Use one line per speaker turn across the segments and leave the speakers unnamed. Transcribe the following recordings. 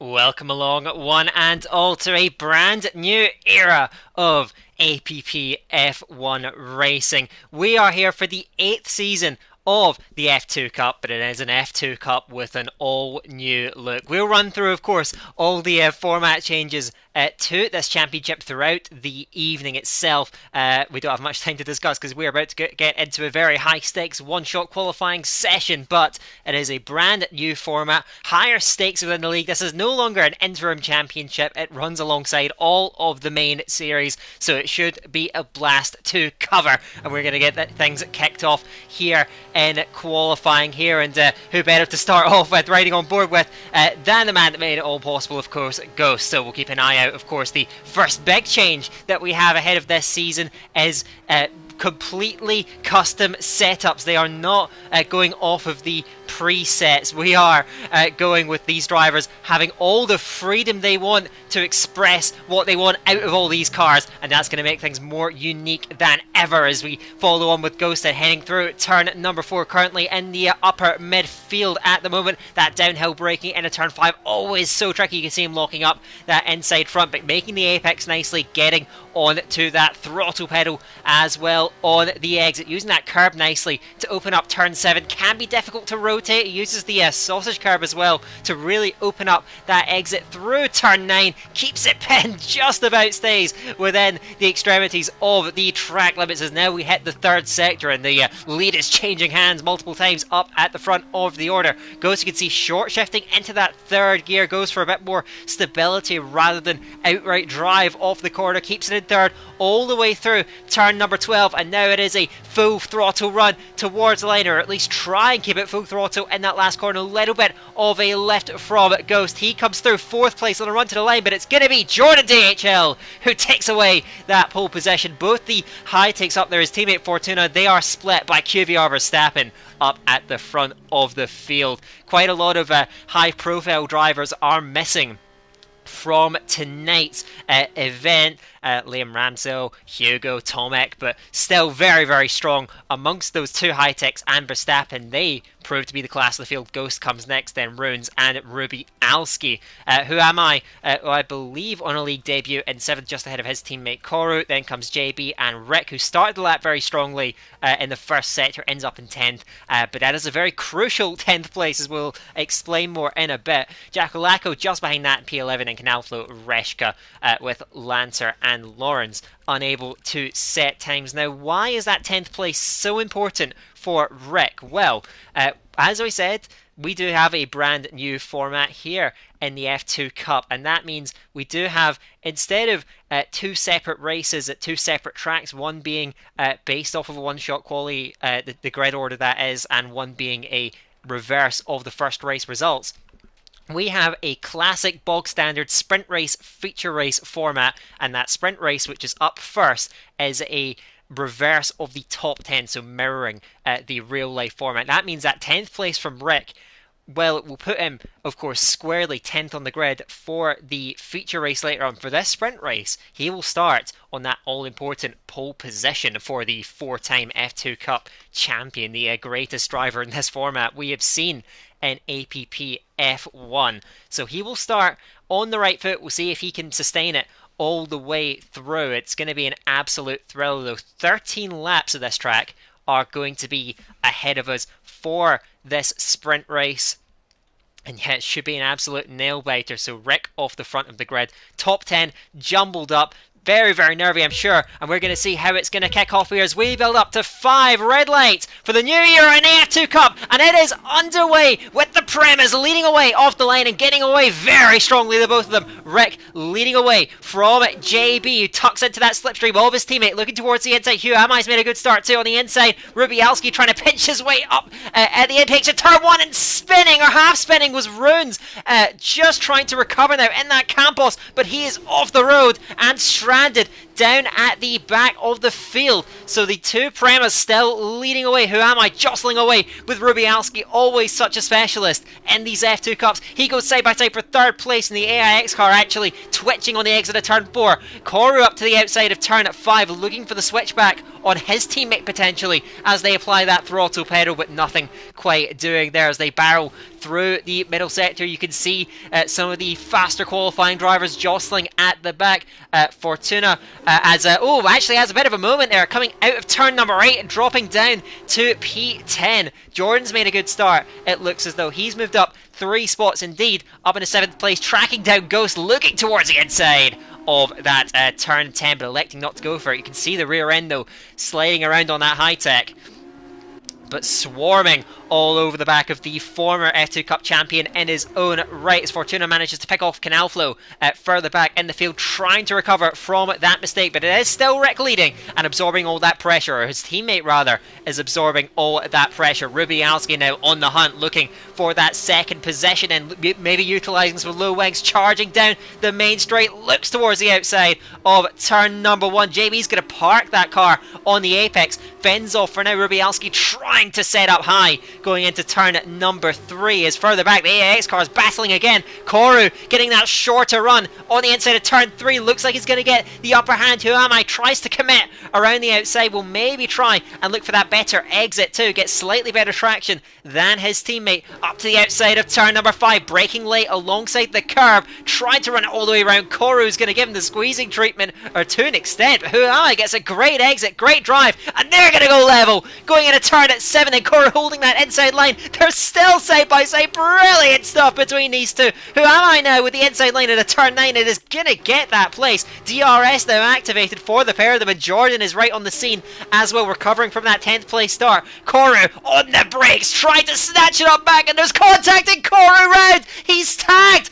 Welcome along, one and all, to a brand new era of APPF1 racing. We are here for the 8th season of the F2 Cup, but it is an F2 Cup with an all-new look. We'll run through, of course, all the format changes to this championship throughout the evening itself. We don't have much time to discuss because we're about to get into a very high-stakes one-shot qualifying session, but it is a brand new format, higher stakes within the league. This is no longer an interim championship. It runs alongside all of the main series, so it should be a blast to cover, and we're going to get things kicked off here in qualifying here, and who better to start off with, riding on board with, than the man that made it all possible, of course, Ghost. So we'll keep an eye out. Of course, the first big change that we have ahead of this season is completely custom setups. They are not going off of the presets. We are going with these drivers having all the freedom they want to express what they want out of all these cars, and that's going to make things more unique than ever as we follow on with Ghost heading through turn number 4, currently in the upper midfield at the moment. That downhill braking into turn 5, always so tricky. You can see him locking up that inside front, but making the apex nicely, getting on to that throttle pedal as well on the exit, using that curb nicely to open up turn 7. Can be difficult to rotate. He uses the sausage curb as well to really open up that exit through turn 9, keeps it pinned, just about stays within the extremities of the track limits as now we hit the 3rd sector and the lead is changing hands multiple times up at the front of the order. Goes, you can see, short shifting into that 3rd gear, goes for a bit more stability rather than outright drive off the corner, keeps it in 3rd all the way through turn number 12, and now it is a full throttle run towards the line, or at least try and keep it full throttle in that last corner. A little bit of a lift from Ghost. He comes through 4th place on a run to the line, but it's going to be Jordan DHL who takes away that pole position. Both the high takes up there, his teammate Fortuna, they are split by QVR Verstappen up at the front of the field. Quite a lot of high profile drivers are missing from tonight's event. Liam Ramsell, Hugo, Tomek, but still very, very strong amongst those two high-techs and Verstappen. They prove to be the class of the field. Ghost comes next, then Runes and Ruby Alski. Who am I? Well, I believe on a league debut in 7th, just ahead of his teammate Koru. Then comes JB and Rick, who started the lap very strongly in the 1st sector, ends up in 10th. But that is a very crucial 10th place, as we'll explain more in a bit. Jacolacco just behind that in P11, and Canalflo Reshka with Lancer and Lawrence unable to set times. Now, why is that 10th place so important for Rick? Well, as I said, we do have a brand new format here in the F2 Cup, and that means we do have, instead of 2 separate races at 2 separate tracks, one being based off of a one-shot quali, the grid order that is, and one being a reverse of the first race results, we have a classic bog standard sprint race feature race format, and that sprint race, which is up first, is a reverse of the top 10, so mirroring the real life format. That means that 10th place from Rick, well, it will put him, of course, squarely 10th on the grid for the feature race later on. For this sprint race, he will start on that all-important pole position for the 4-time F2 Cup champion, the greatest driver in this format we have seen in APPF1. So he will start on the right foot. We'll see if he can sustain it all the way through. It's going to be an absolute thrill, though. 13 laps of this track are going to be ahead of us for this sprint race. And yeah, it should be an absolute nail-biter. So Rick off the front of the grid. Top 10 jumbled up. Very, very nervy, I'm sure. And we're going to see how it's going to kick off here as we build up to 5 red lights for the new year in AF2 Cup. And it is underway with the Premas leading away off the line and getting away very strongly, the both of them. Rick leading away from JB, who tucks into that slipstream of his teammate, looking towards the inside. Hugh Ami's made a good start too on the inside. Rubialski trying to pinch his way up at the intake to turn 1, and spinning, or half spinning, was Runes. Just trying to recover now in that Campos, but he is off the road and stranded down at the back of the field. So the two Premas still leading away. Who Am I jostling away with Rubialski, always such a specialist in these F2 Cups. He goes side by side for third place in the AIX car, actually twitching on the exit of turn 4. Koru up to the outside of turn 5, looking for the switchback on his teammate potentially as they apply that throttle pedal, but nothing quite doing there as they barrel through the middle sector. You can see some of the faster qualifying drivers jostling at the back. Fortuna actually has a bit of a moment there, coming out of turn number 8 and dropping down to P10. Jordan's made a good start. It looks as though he's moved up 3 spots indeed, up into 7th place, tracking down Ghost, looking towards the inside of that turn 10, but electing not to go for it. You can see the rear end though sliding around on that high tech, but swarming all over the back of the former F2 Cup champion in his own right as Fortuna manages to pick off Canalflo further back in the field, trying to recover from that mistake, but it is still Rick leading and absorbing all that pressure, or his teammate rather is absorbing all that pressure. Rubialski now on the hunt, looking for that second position and maybe utilising some low wings, charging down the main straight, looks towards the outside of turn number 1. JB's going to park that car on the apex, fends off for now. Rubialski trying to set up high going into turn number 3 is further back. The AIX car is battling again. Koru getting that shorter run on the inside of turn 3. Looks like he's going to get the upper hand. Who Am I tries to commit around the outside. Will maybe try and look for that better exit too. Get slightly better traction than his teammate up to the outside of turn number 5. Braking late alongside the curb. Trying to run it all the way around. Koru's going to give him the squeezing treatment, or to an extent. But Who Am I gets a great exit, great drive, and they're going to go level. Going into turn at 7 and Koru holding that inside line. They're still side by side. Brilliant stuff between these two. Who Am I now with the inside line at a turn 9? It is going to get that place. DRS now activated for the pair of them, and Jordan is right on the scene as well, recovering from that 10th place start. Koru on the brakes, trying to snatch it up back, and there's contact in Koru round. He's tagged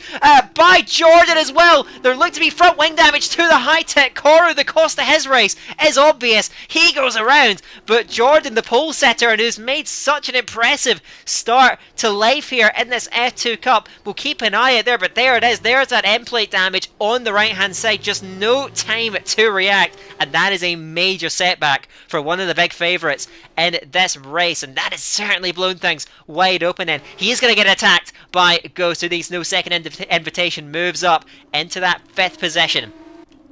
by Jordan as well. There looked to be front wing damage to the high-tech Koru. The cost of his race is obvious. He goes around, but Jordan, the pole setter, and who's made such an impressive start to life here in this F2 Cup, will keep an eye out there, but there it is. There's that end plate damage on the right hand side. Just no time to react, and that is a major setback for one of the big favourites in this race, and that has certainly blown things wide open. And he's going to get attacked by Ghost, who needs no second invitation, moves up into that 5th position.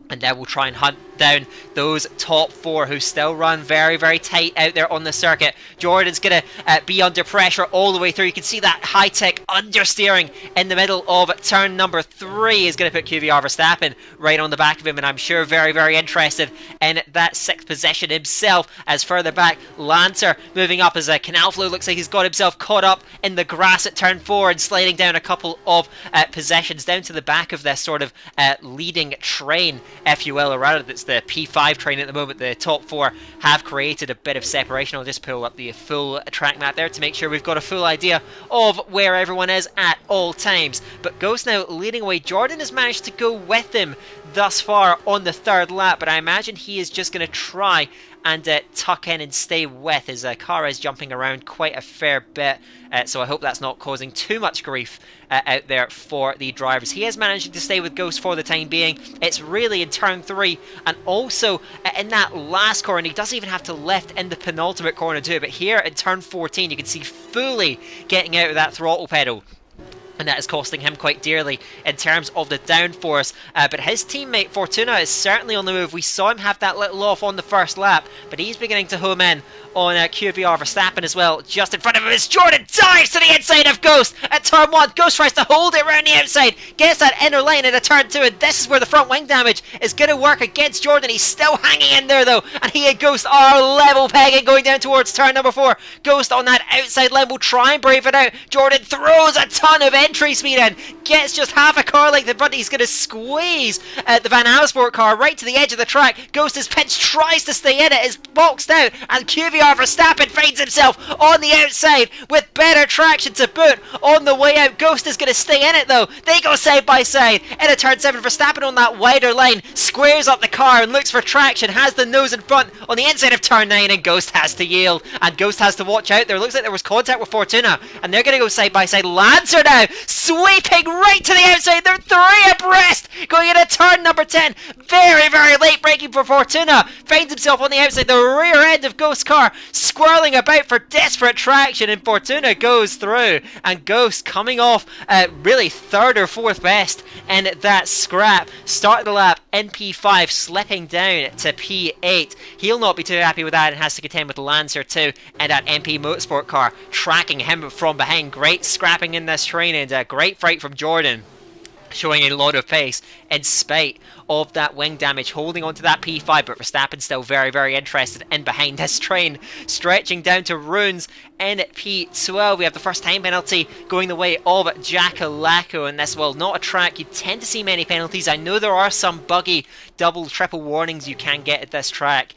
And now we'll try and hunt down those top 4 who still run very, very tight out there on the circuit. Jordan's going to be under pressure all the way through. You can see that high-tech understeering in the middle of turn number 3 is going to put QVR Verstappen right on the back of him. And I'm sure very, very interested in that 6th position himself. As further back, Lancer moving up as Canalflo looks like he's got himself caught up in the grass at turn 4 and sliding down a couple of positions down to the back of this sort of leading train, if you will, or rather it's the P5 train at the moment. The top 4 have created a bit of separation. I'll just pull up the full track map there to make sure we've got a full idea of where everyone is at all times. But Ghost now leading away. Jordan has managed to go with him thus far on the 3rd lap, but I imagine he is just going to try and tuck in and stay with. His car is jumping around quite a fair bit, so I hope that's not causing too much grief out there for the drivers. He is managing to stay with Ghost for the time being. It's really in turn 3 and also in that last corner. He doesn't even have to lift in the penultimate corner too, but here in turn 14 you can see fully getting out of that throttle pedal, and that is costing him quite dearly in terms of the downforce. But his teammate Fortuna is certainly on the move. We saw him have that little off on the 1st lap, but he's beginning to home in on QVR Verstappen as well. Just in front of him is Jordan, dives to the inside of Ghost at turn 1. Ghost tries to hold it around the outside, gets that inner lane into turn 2, and this is where the front wing damage is going to work against Jordan. He's still hanging in there though, and he and Ghost are level pegging going down towards turn number 4. Ghost on that outside lane will try and brave it out. Jordan throws a ton of entry speed in, gets just half a car length in front. He's going to squeeze the Van Amersfoort car right to the edge of the track. Ghost is pinched, tries to stay in it, is boxed out, and QVR Verstappen finds himself on the outside with better traction to boot on the way out. Ghost is going to stay in it though. They go side by side into turn 7. Verstappen on that wider line squares up the car and looks for traction, has the nose in front on the inside of turn 9, and Ghost has to yield, and Ghost has to watch out. There looks like there was contact with Fortuna, and they're going to go side by side. Lancer now sweeping right to the outside. They're 3 abreast, going into turn number 10. Very, very late braking for Fortuna. Finds himself on the outside, the rear end of Ghost's car, swirling about for desperate traction, and Fortuna goes through. And Ghost coming off really 3rd or 4th best in that scrap. Start of the lap in P5, slipping down to P8. He'll not be too happy with that and has to contend with Lancer too, and that MP Motorsport car tracking him from behind. Great scrapping in this train, and great fight from Jordan, showing a lot of pace in spite of that wing damage, holding on to that P5, but Verstappen still very, very interested in behind this train, stretching down to Runes in P12. We have the first time penalty going the way of Jackalacco, and this, well, not a track you tend to see many penalties. I know there are some buggy double, triple warnings you can get at this track,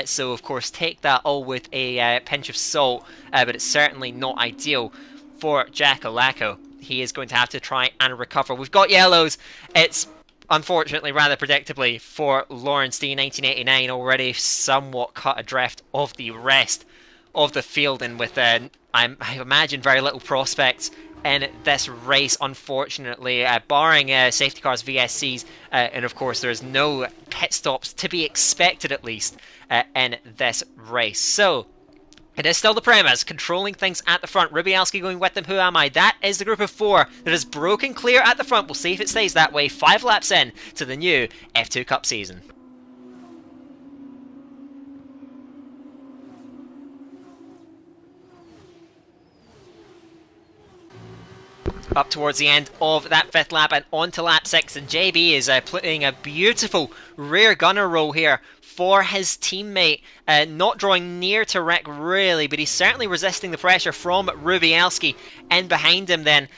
so of course take that all with a pinch of salt, but it's certainly not ideal for Jackalacco. He is going to have to try and recover. We've got yellows. It's unfortunately rather predictably for Lawrence D 1989, already somewhat cut adrift of the rest of the field, and with I imagine very little prospects in this race, unfortunately, barring safety cars, VSCs, and of course there's no pit stops to be expected, at least in this race. So it is still the premise, controlling things at the front. Rubialski going with them. Who am I? That is the group of 4 that is broken clear at the front. We'll see if it stays that way. 5 laps in to the new F2 Cup season. Up towards the end of that 5th lap and onto lap 6, and JB is putting a beautiful rear gunner roll here for his teammate, not drawing near to wreck really, but he's certainly resisting the pressure from Rubialski, and behind him then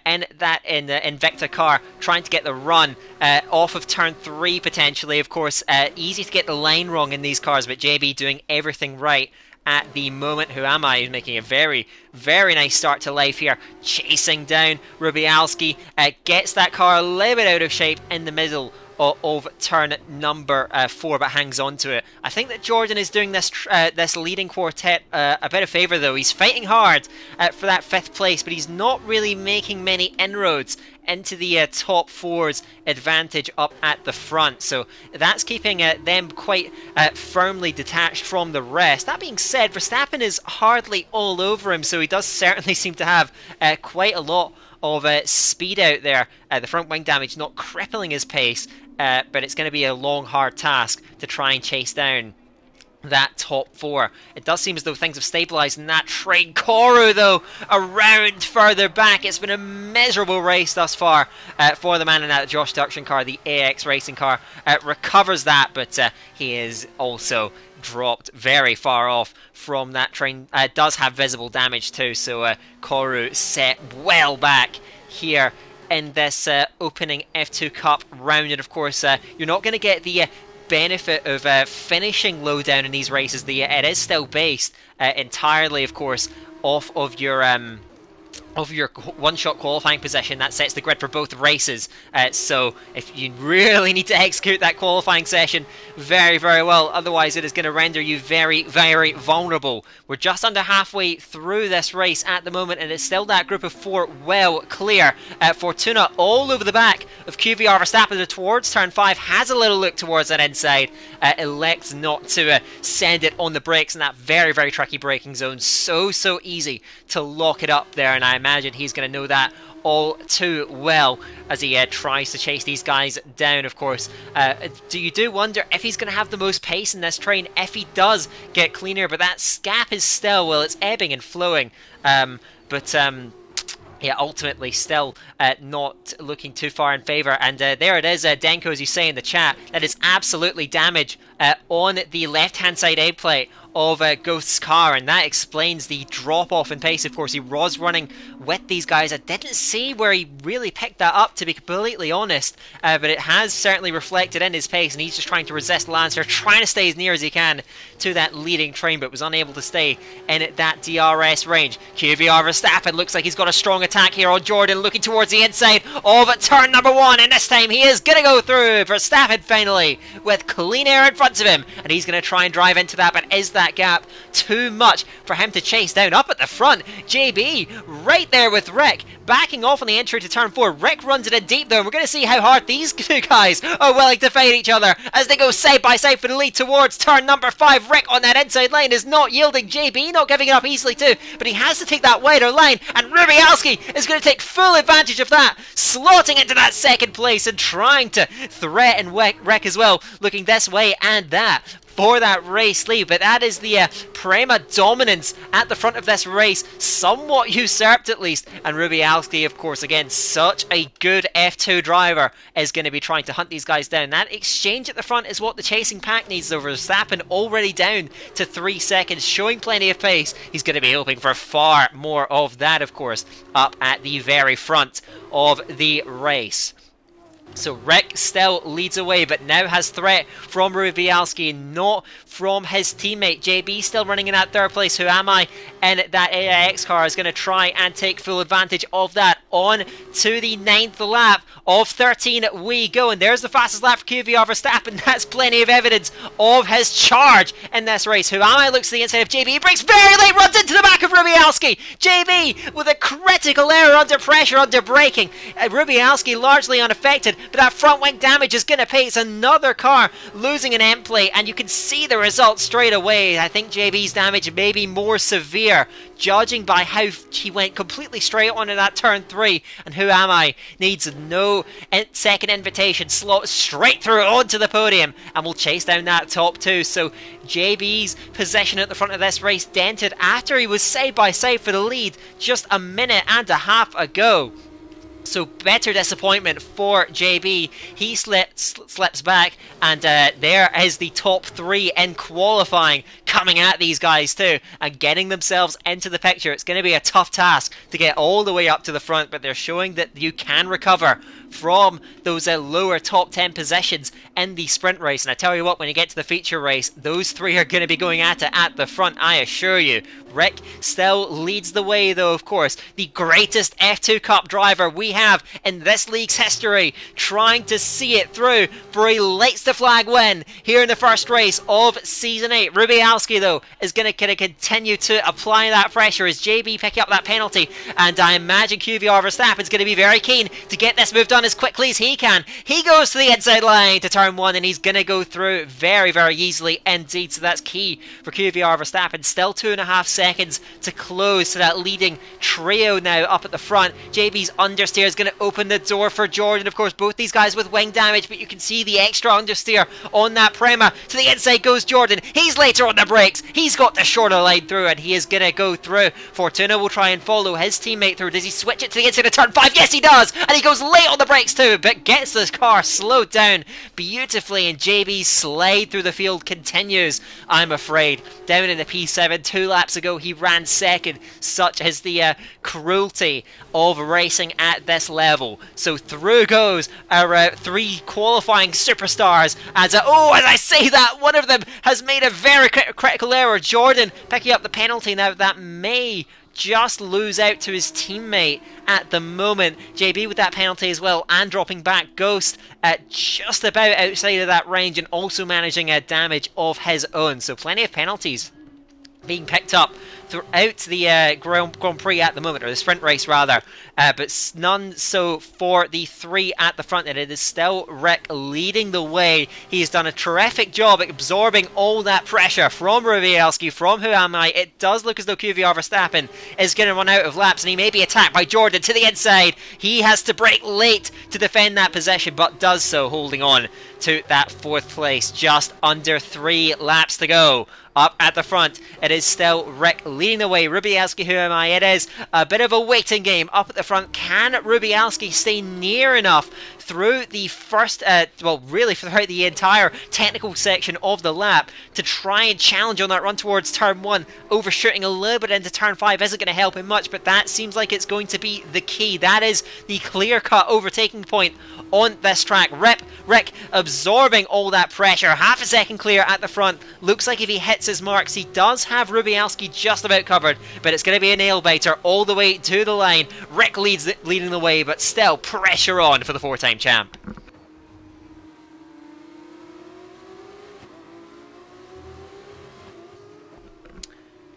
in that Invicta car, trying to get the run off of turn 3 potentially. Of course, easy to get the line wrong in these cars, but JB doing everything right at the moment. Who am I? He's making a very, very nice start to life here, chasing down Rubialski, gets that car a little bit out of shape in the middle of turn number 4, but hangs on to it. I think that Jordan is doing this this leading quartet a bit of favour, though. He's fighting hard for that 5th place, but he's not really making many inroads into the top 4's advantage up at the front, so that's keeping them quite firmly detached from the rest. That being said, Verstappen is hardly all over him, so he does certainly seem to have quite a lot of speed out there. The front wing damage not crippling his pace, but it's going to be a long, hard task to try and chase down that top 4. It does seem as though things have stabilised in that train. Koru, though, around further back. It's been a miserable race thus far for the man in that Josh Duction car, the AX Racing car. Recovers that, but he is also dropped very far off from that train. Does have visible damage too, so Koru set well back here in this opening F2 Cup round. And of course, you're not going to get the benefit of finishing low down in these races. It is still based entirely, of course, off of your one-shot qualifying position. That sets the grid for both races, so if you really need to execute that qualifying session very, very well, otherwise it is going to render you very, very vulnerable. We're just under halfway through this race at the moment, and it's still that group of 4 well clear. Fortuna all over the back of QVR. Verstappen towards turn 5, has a little look towards that inside, elects not to send it on the brakes in that very, very tricky braking zone. So easy to lock it up there, and I imagine he's going to know that all too well as he tries to chase these guys down. Of course, you do wonder if he's going to have the most pace in this train if he does get cleaner, but that gap is still, well, it's ebbing and flowing, yeah, ultimately still not looking too far in favour. And there it is, Denko, as you say in the chat, that is absolutely damage on the left-hand side A plate of Ghost's car, and that explains the drop-off in pace. Of course, he was running with these guys. I didn't see where he really picked that up, to be completely honest, but it has certainly reflected in his pace, and he's just trying to resist Lancer, trying to stay as near as he can to that leading train, but was unable to stay in that DRS range. QVR Verstappen looks like he's got a strong attack here on Jordan, looking towards the inside of turn number 1, and this time he is going to go through. Verstappen finally with clean air in front of him, and he's going to try and drive into that, but is that that gap too much for him to chase down. Up at the front, JB right there with Rick, backing off on the entry to turn 4. Rick runs it in deep though, and we're going to see how hard these two guys are willing to fight each other as they go side by side for the lead towards turn number 5. Rick on that inside line is not yielding. JB not giving it up easily too, but he has to take that wider line, and Rubialski is going to take full advantage of that, slotting into that second place and trying to threaten Rick as well, looking this way and that for that race lead. But that is the Prema dominance at the front of this race, somewhat usurped at least. And Rubialski, of course, again, such a good F2 driver, is going to be trying to hunt these guys down. That exchange at the front is what the chasing pack needs, though. Verstappen already down to 3 seconds, showing plenty of pace. He's going to be hoping for far more of that, of course, up at the very front of the race. So Rick still leads away, but now has threat from Rubialski, not from his teammate. JB still running in that third place. Who am I in that AIX car is going to try and take full advantage of that. On to the 9th lap of 13 we go, and there's the fastest lap for QVR Verstappen. That's plenty of evidence of his charge in this race. Who am I looks to the inside of JB, he breaks very late, runs into the back of Rubialski. JB with a critical error under pressure, under braking. Rubialski largely unaffected, but that front wing damage is going to pay. It's another car losing an end plate, and you can see the result straight away. I think JB's damage may be more severe, judging by how he went completely straight onto that turn 3. And Who Am I needs no second invitation, slots straight through onto the podium, and will chase down that top 2. So JB's position at the front of this race dented after he was side by side for the lead just a minute and a half ago. So better disappointment for JB. He slips back, and there is the top 3 in qualifying coming at these guys too and getting themselves into the picture. It's going to be a tough task to get all the way up to the front, but they're showing that you can recover from those lower top 10 positions in the sprint race. And I tell you what, when you get to the feature race, those 3 are going to be going at it at the front, I assure you. Rick still leads the way though, of course, the greatest F2 Cup driver we have in this league's history, trying to see it through for a lights the flag win here in the first race of Season 8. Rubialski though is going to continue to apply that pressure as JB picking up that penalty, and I imagine QVR Verstappen's going to be very keen to get this move done as quickly as he can. He goes to the inside line to turn 1, and he's going to go through very, very easily indeed. So that's key for QVR Verstappen. Still 2.5 seconds to close to that leading trio now up at the front. JB's understeer is going to open the door for Jordan. Of course, both these guys with wing damage, but you can see the extra understeer on that Prema. To the inside goes Jordan. He's later on the brakes. He's got the shorter line through, and he is going to go through. Fortuna will try and follow his teammate through. Does he switch it to the inside of turn 5? Yes, he does. And he goes late on the brakes too, but gets this car slowed down beautifully, and JB's slide through the field continues, I'm afraid. Down in the P7 2 laps ago, he ran second. Such is the cruelty of racing at this level. So through goes our 3 qualifying superstars, and as I say that, one of them has made a very critical error. Jordan picking up the penalty now. That may just lose out to his teammate at the moment. JB with that penalty as well, and dropping back. Ghost at just about outside of that range, and also managing a damage of his own. So plenty of penalties being picked up throughout the Grand Prix at the moment, or the sprint race rather, but none so for the 3 at the front, and it is still Rick leading the way. He's done a terrific job at absorbing all that pressure from Rubialski, from Who Am I. It does look as though QVR Verstappen is going to run out of laps, and he may be attacked by Jordan to the inside. He has to brake late to defend that position, but does so holding on to that 4th place. Just under 3 laps to go. Up at the front, it is still Rick leading the way. Rubialski, Who Am I? It is a bit of a waiting game up at the front. Can Rubialski stay near enough through the first, well, really throughout the entire technical section of the lap to try and challenge on that run towards turn 1? Overshooting a little bit into turn 5 isn't going to help him much, but that seems like it's going to be the key. That is the clear-cut overtaking point on this track. Rick absorbing all that pressure. Half a second clear at the front. Looks like if he hits his marks, he does have Rubialski just about covered, but it's going to be a nail-biter all the way to the line. Rick leading the way, but still pressure on for the 4-time champ.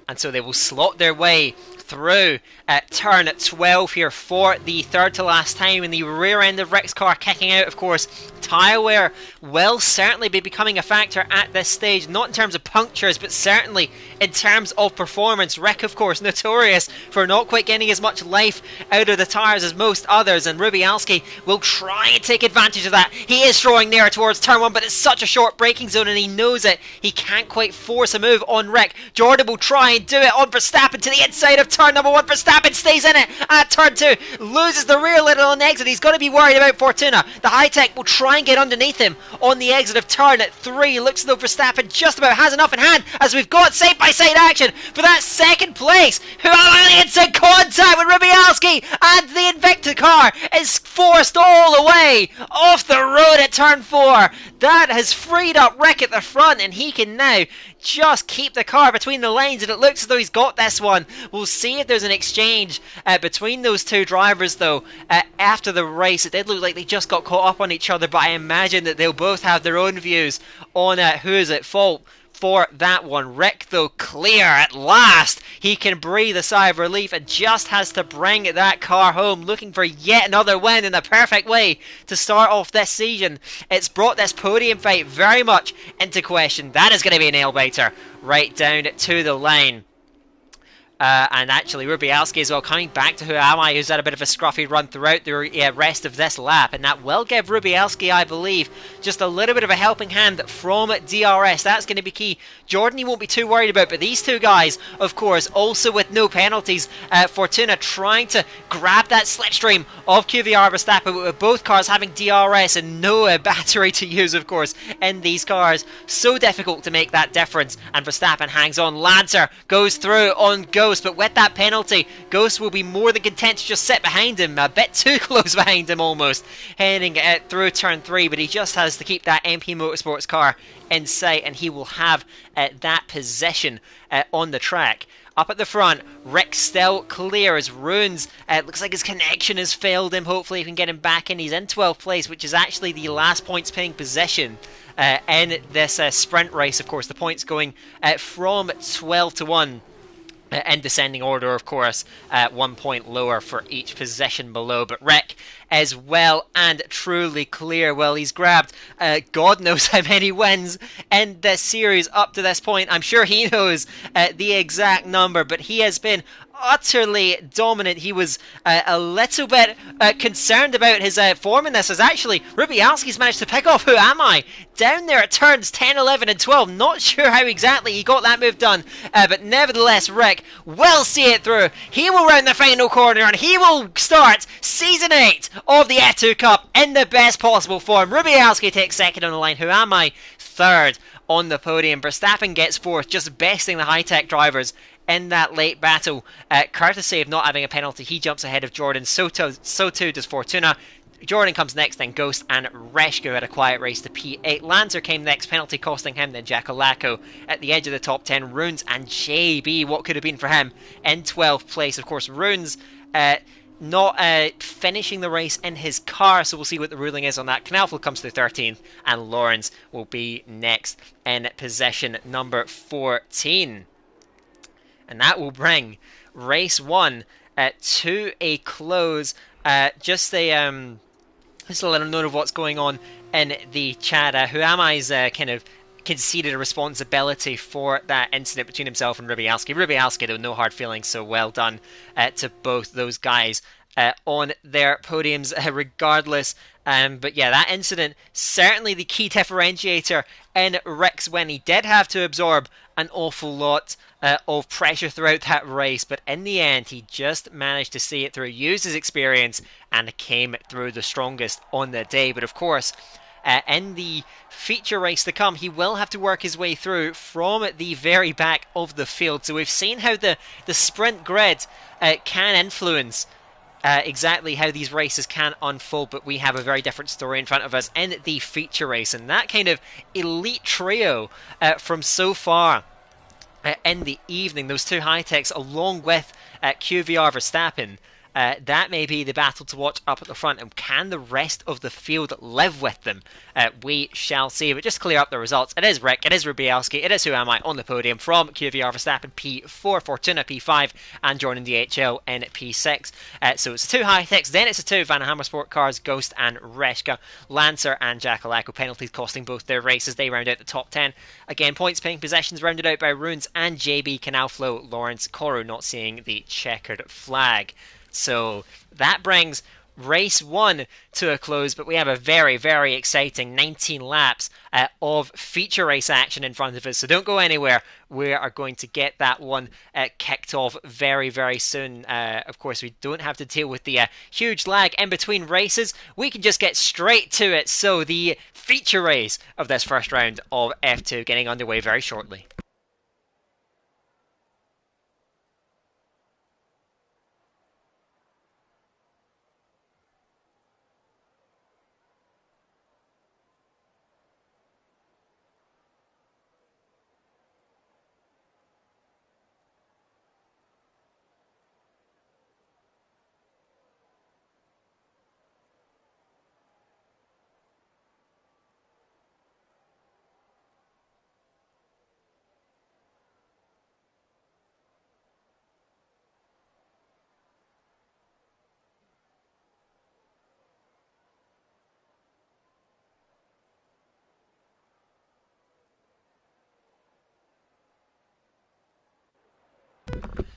and so they will slot their way through turn 12 here for the third to last time in the rear end of Rick's car kicking out. Of course, tyre wear will certainly be becoming a factor at this stage, not in terms of punctures, but certainly in terms of performance. Rick, of course, notorious for not quite getting as much life out of the tyres as most others, and Rubialski will try and take advantage of that. He is throwing nearer towards turn 1, but it's such a short braking zone and he knows it. He can't quite force a move on Rick. Jordan will try and do it on Verstappen to the inside of turn number 1. Verstappen stays in it at turn 2, loses the rear lid on exit. He's got to be worried about Fortuna. The high-tech will try and get underneath him on the exit of turn 3. Looks as though Verstappen just about has enough in hand, as we've got side-by-side action for that second place. Who is in contact with Rubialski, and the Invicta car is forced all the way off the road at turn 4. That has freed up Rick at the front, and he can now just keep the car between the lanes, and it looks as though he's got this one. We'll see if there's an exchange between those two drivers, though. After the race, it did look like they just got caught up on each other, but I imagine that they'll both have their own views on who is at fault for that one. Rick, though, clear at last. He can breathe a sigh of relief and just has to bring that car home, looking for yet another win in the perfect way to start off this season. It's brought this podium fight very much into question. That is going to be a nail-biter right down to the line. And actually Rubialski as well, coming back to Who Am I, who's had a bit of a scruffy run throughout the rest of this lap, and that will give Rubialski, I believe, just a little bit of a helping hand from DRS. That's going to be key. Jordan he won't be too worried about, but these two guys, of course, also with no penalties. Fortuna trying to grab that slipstream of QVR Verstappen, with both cars having DRS and no battery to use, of course, in these cars. So difficult to make that difference, and Verstappen hangs on. Lancer goes through on Ghost, but with that penalty, Ghost will be more than content to just sit behind him, a bit too close behind him almost, heading through turn 3, but he just has to keep that MP Motorsports car in sight, and he will have that position on the track. Up at the front, Rick still clear as Runes, looks like his connection has failed him. Hopefully he can get him back in. He's in 12th place, which is actually the last points pinning position in this sprint race. Of course, the points going from 12 to 1. In descending order, of course, 1 point lower for each position below. But Rick is well and truly clear. Well, he's grabbed God knows how many wins in this series up to this point. I'm sure he knows the exact number, but he has been utterly dominant. He was a little bit concerned about his form in this, as actually Rubialski's managed to pick off Who Am I down there at turns 10, 11 and 12. Not sure how exactly he got that move done, but nevertheless Rick will see it through. He will round the final corner and he will start Season 8 of the F2 Cup in the best possible form. Rubialski takes second on the line. Who Am I third on the podium. Verstappen gets fourth, just besting the high-tech drivers in that late battle, courtesy of not having a penalty. He jumps ahead of Jordan, so too does Fortuna. Jordan comes next, then Ghost and Reshko had a quiet race to P8. Lancer came next, penalty costing him, then Jackalacco at the edge of the top 10. Runes and JB, what could have been for him, in 12th place. Of course, Runes not finishing the race in his car, so we'll see what the ruling is on that. Knalfel comes to 13th, and Lawrence will be next in position number 14. And that will bring race 1 to a close. Just a little note of what's going on in the chat. Who Am I's kind of conceded a responsibility for that incident between himself and Rubialski. Rubialski, though, no hard feelings, so well done to both those guys on their podiums regardless. But yeah, that incident, certainly the key differentiator in Rick's win. He did have to absorb an awful lot of pressure throughout that race, but in the end he just managed to see it through, use his experience, and came through the strongest on the day. But of course, in the feature race to come, he will have to work his way through from the very back of the field. So we've seen how the sprint grid can influence exactly how these races can unfold, but we have a very different story in front of us in the feature race, and that kind of elite trio from so far in the evening, those two high-techs along with QVR Verstappen, that may be the battle to watch up at the front. And can the rest of the field live with them? We shall see. But just to clear up the results, it is Rick, it is Rubielski, it is Who Am I on the podium from QVR Verstappen P4, Fortuna P5, and Jordan DHL in P6. So it's the two high-techs, then it's the two Van Hammer Sport cars, Ghost and Reshka. Lancer and Jackalacko, penalties costing both their races. They round out the top 10. Again, points paying possessions rounded out by Runes and JB, Canalflow, Lawrence, Coro not seeing the checkered flag. So that brings race 1 to a close, but we have a very, very exciting 19 laps of feature race action in front of us. So don't go anywhere. We are going to get that one kicked off very, very soon. Of course, we don't have to deal with the huge lag in between races. We can just get straight to it. So the feature race of this first round of F2 getting underway very shortly.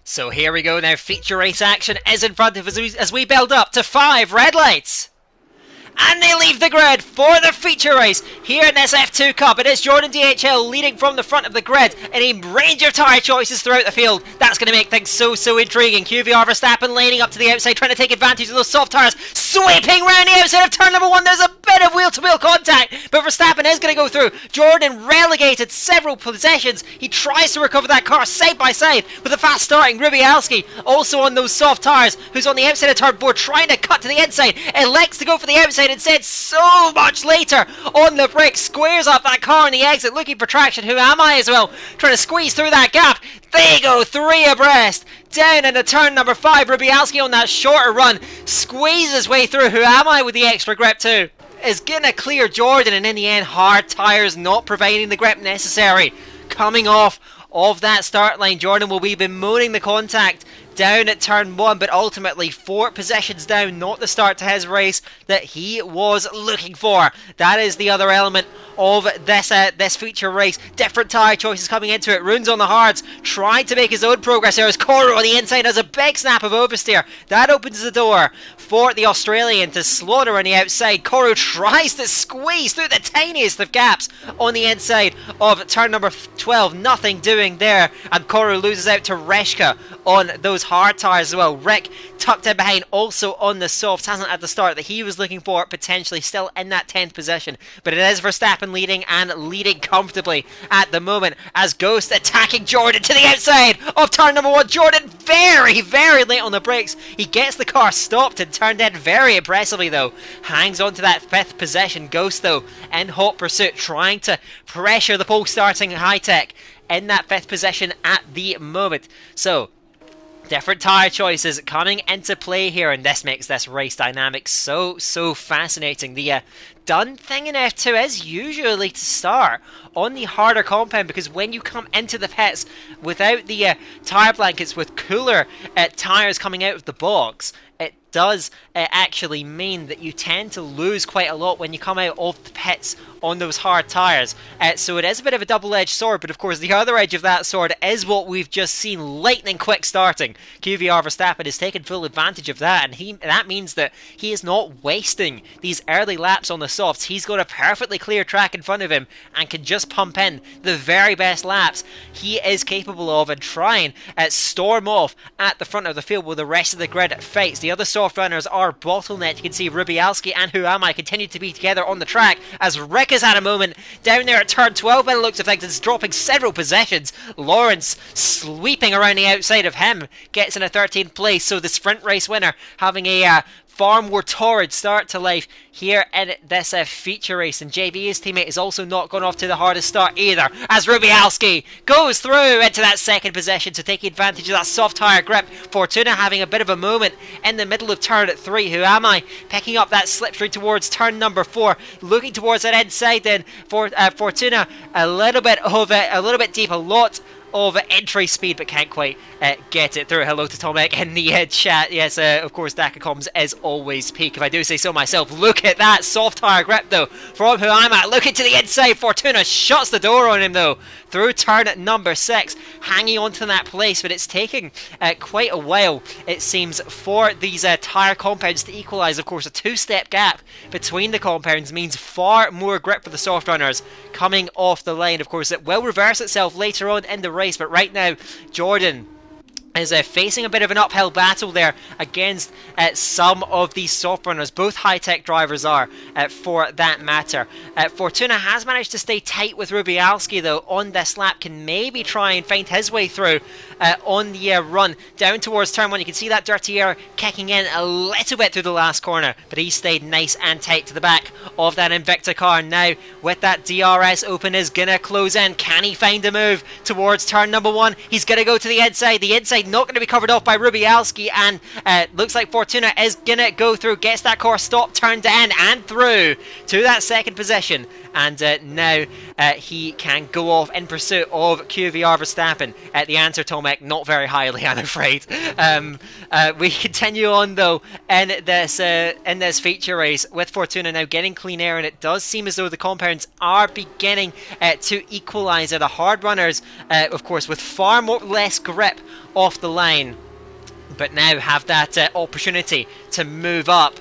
So here we go now, feature race action is in front of us as we build up to 5 red lights. And they leave the grid for the feature race here in this F2 Cup. It is Jordan DHL leading from the front of the grid in a range of tyre choices throughout the field. That's going to make things so intriguing. QVR Verstappen laning up to the outside, trying to take advantage of those soft tyres, sweeping round the outside of turn number 1. There's a bit of wheel-to-wheel contact, but Verstappen is going to go through. Jordan relegated several possessions. He tries to recover that car side by side with a fast starting Rubielski, also on those soft tyres, who's on the outside of turn 4 trying to cut to the inside. Elects to go for the outside instead so much later on the brake, squares up that car on the exit looking for traction. Who Am I as well, trying to squeeze through that gap. They go 3 abreast down into turn number 5. Rubielski on that shorter run squeezes his way through. Who Am I with the extra grip too is gonna clear Jordan, and in the end hard tyres not providing the grip necessary. Coming off of that start line, Jordan will be bemoaning the contact down at turn 1, but ultimately 4 positions down, not the start to his race that he was looking for. That is the other element of this feature race. Different tyre choices coming into it. Runes on the hards, trying to make his own progress here as Coro on the inside has a big snap of oversteer. That opens the door for the Australian to slaughter on the outside. Coro tries to squeeze through the tiniest of gaps on the inside of turn number 12. Nothing doing there, and Coro loses out to Reshka on those hard tyres as well. Rick tucked in behind also on the softs, hasn't had the start that he was looking for, potentially still in that 10th position, but it is Verstappen leading, and leading comfortably at the moment as Ghost attacking Jordan to the outside of turn number 1. Jordan very late on the brakes. He gets the car stopped and turned in very impressively though, hangs on to that 5th position. Ghost though in hot pursuit, trying to pressure the pole starting high-tech in that 5th position at the moment. So different tyre choices coming into play here, and this makes this race dynamic so fascinating. The done thing in F2 is usually to start on the harder compound, because when you come into the pits without the tyre blankets, with cooler tyres coming out of the box, it does actually mean that you tend to lose quite a lot when you come out of the pits on those hard tyres. So it is a bit of a double-edged sword, but of course the other edge of that sword is what we've just seen, lightning quick starting. QVR Verstappen has taken full advantage of that, and that means that he is not wasting these early laps on the softs. He's got a perfectly clear track in front of him and can just pump in the very best laps he is capable of and try and storm off at the front of the field while the rest of the grid fights. The other soft runners are bottlenecked. You can see Rubielski and Who Am I continue to be together on the track as Rick has had a moment down there at turn 12 by the looks of things. It's dropping several possessions. Lawrence sweeping around the outside of him gets in a 13th place, so the sprint race winner having a far more torrid start to life here in this this feature race, and JB, his teammate, is also not gone off to the hardest start either, as Rubialski goes through into that second position to take advantage of that soft tyre grip. Fortuna having a bit of a moment in the middle of turn 3. Who am I? Picking up that slipstream towards turn number 4, looking towards that inside then for Fortuna. A little bit deep, a lot of entry speed, but can't quite get it through. Hello to Tomek in the chat. Yes, of course, Dakacoms is always peak, if I do say so myself. Look at that soft tyre grip, though, from Who Am I. Looking to the inside. Fortuna shuts the door on him, though, through turn number 6, hanging on to that place, but it's taking quite a while, it seems, for these tyre compounds to equalise. Of course, a 2-step gap between the compounds means far more grip for the soft runners coming off the line. Of course, it will reverse itself later on in the race, but right now, Jordan is facing a bit of an uphill battle there against some of these soft runners. Both high-tech drivers are, for that matter. Fortuna has managed to stay tight with Rubialski, though, on this lap. Can maybe try and find his way through on the run down towards turn 1. You can see that dirty air kicking in a little bit through the last corner, but he stayed nice and tight to the back of that Invicta car. Now, with that DRS open, is going to close in. Can he find a move towards turn number 1? He's going to go to the inside. The inside not going to be covered off by Rubialski, and looks like Fortuna is going to go through, gets that car stopped, turned in and through to that second position, and now he can go off in pursuit of QVR Verstappen. The answer, Tomek, not very highly, I'm afraid. We continue on, though, in this feature race with Fortuna now getting clean air, and it does seem as though the compounds are beginning to equalise. The hard runners, of course, with far less grip off the line, but now have that opportunity to move up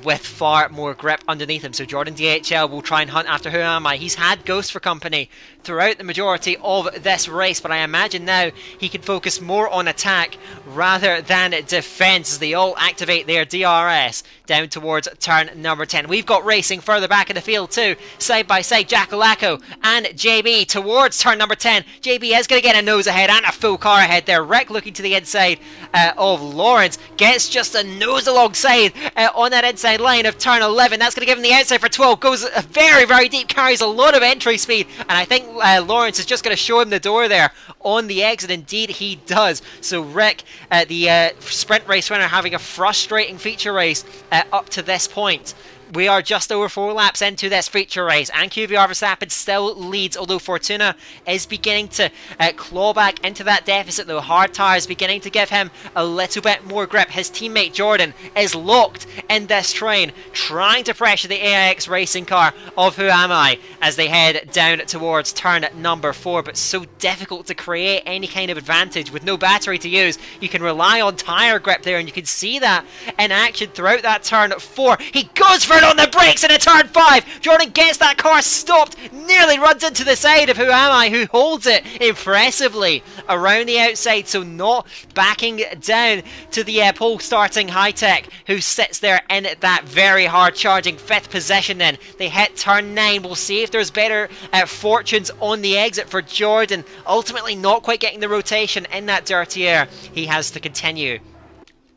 with far more grip underneath him. So Jordan DHL will try and hunt after Who Am I. He's had Ghost for company throughout the majority of this race, but I imagine now he can focus more on attack rather than defence as they all activate their DRS down towards turn number 10. We've got racing further back in the field too, side by side, Jackalacco and JB towards turn number 10. JB is going to get a nose ahead and a full car ahead there. Rick looking to the inside of Lawrence, gets just a nose alongside on that inside line of turn 11. That's going to give him the outside for 12. Goes very, very deep, carries a lot of entry speed, and I think Lawrence is just going to show him the door there on the exit. Indeed, he does. So Rick, the sprint race winner, having a frustrating feature race up to this point. We are just over 4 laps into this feature race, and QVR Verstappen still leads, although Fortuna is beginning to claw back into that deficit, though. Hard tyres beginning to give him a little bit more grip. His teammate Jordan is locked in this train, trying to pressure the AIX racing car of Who Am I as they head down towards turn number 4, but so difficult to create any kind of advantage with no battery to use. You can rely on tyre grip there, and you can see that in action throughout that turn 4. He goes for it on the brakes in a turn 5. Jordan gets that car stopped, nearly runs into the side of Who Am I, who holds it impressively around the outside, so not backing down to the pole starting high-tech, who sits there in that very hard charging 5th position. Then they hit turn 9. We'll see if there's better fortunes on the exit for Jordan. Ultimately not quite getting the rotation in that dirty air. He has to continue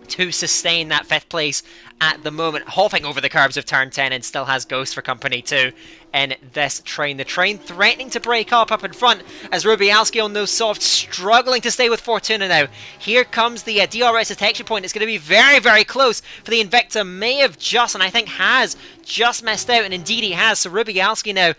to sustain that 5th place at the moment, hopping over the curbs of turn 10, and still has Ghost for company too in this train. The train threatening to break up in front as Rubialski on those softs, struggling to stay with Fortuna now. Here comes the DRS detection point. It's going to be very, very close for the Invicta. May have just, and I think has just missed out, and indeed he has. So Rubialski now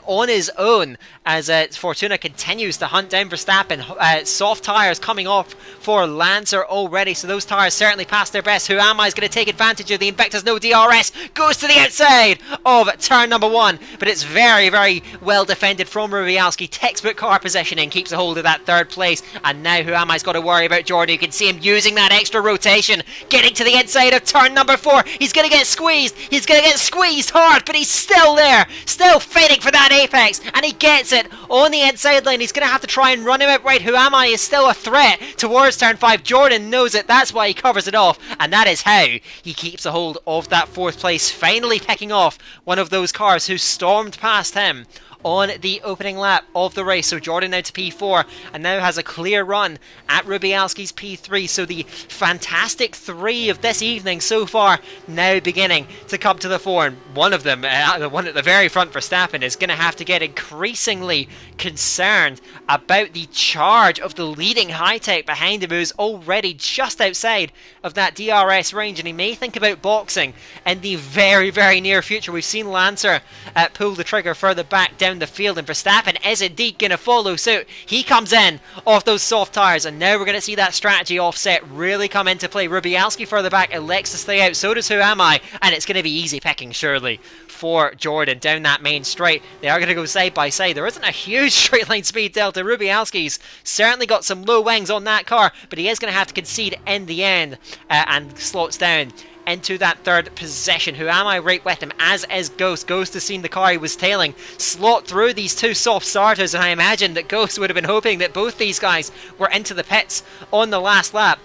on his own as Fortuna continues to hunt down Verstappen. Soft tyres coming off for Lancer already, so those tyres certainly past their best. Who Am I is going to take advantage of the Invicta's no DRS, goes to the outside of turn number 1, but it's very, very well defended from Rubialski. Textbook car positioning, keeps a hold of that 3rd place, and now Who Am I's got to worry about Jordan. You can see him using that extra rotation, getting to the inside of turn number 4. He's going to get squeezed, hard, but he's still there, still fighting for that apex, and he gets it on the inside lane. He's going to have to try and run him outright. Who Am I is still a threat towards turn 5. Jordan knows it, that's why he covers it off, and that is how he keeps a hold of that 4th place, finally picking off one of those cars who stopped stormed past him on the opening lap of the race. So Jordan now to P4 and now has a clear run at Rubialski's P3. So the fantastic three of this evening so far now beginning to come to the fore. And one of them, the one at the very front, Verstappen, is going to have to get increasingly concerned about the charge of the leading high-tech behind him, who's already just outside of that DRS range, and he may think about boxing in the very, very near future. We've seen Lancer pull the trigger further back down the field, and Verstappen is indeed going to follow suit. He comes in off those soft tyres, and now we're going to see that strategy offset really come into play. Rubialski further back elects to stay out, so does Who Am I, and it's going to be easy picking surely for Jordan down that main straight. They are going to go side by side. There isn't a huge straight line speed delta. Rubialski's certainly got some low wings on that car, but he is going to have to concede in the end and slots down into that third position. Who Am I right with him, as is Ghost. Ghost has seen the car he was tailing slot through these two soft starters, and I imagine that Ghost would have been hoping that both these guys were into the pits on the last lap.